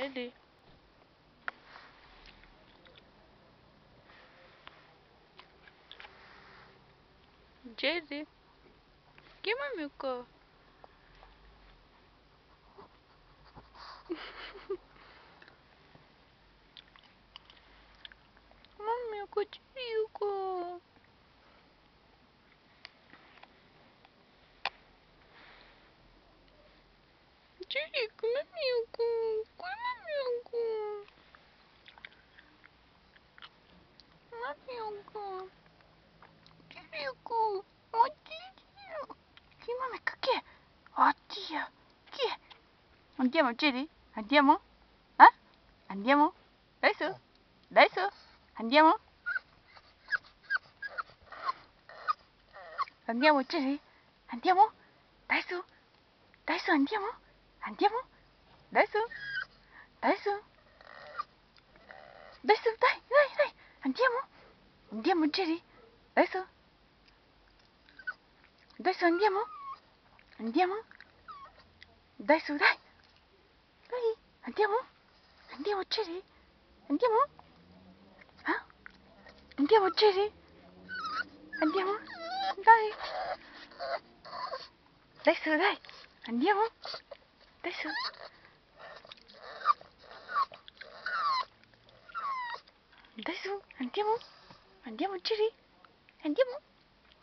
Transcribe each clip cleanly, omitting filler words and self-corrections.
Jerry. Jerry, chiamami un po'. Mamma, cucirico. Jerry, mamma, Jerry, oddio. Che mamma, che è? Oddio, chi è? Andiamo, Jerry? Andiamo? Eh? Andiamo? Dai su, dai su, andiamo? Andiamo, Jerry? Andiamo? Dai su, andiamo? Andiamo? Dai su, dai su, dai su, dai, andiamo? Andiamo, Jerry? Dai su, andiamo? Andiamo? Dai su, dai, andiamo? Andiamo, Jerry? Andiamo? Ah? Andiamo, Jerry? Andiamo? Dai! Dai su, dai! Andiamo? Dai su! Dai su, andiamo? Andiamo, Jerry? Andiamo?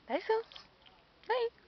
Dai su! Dai!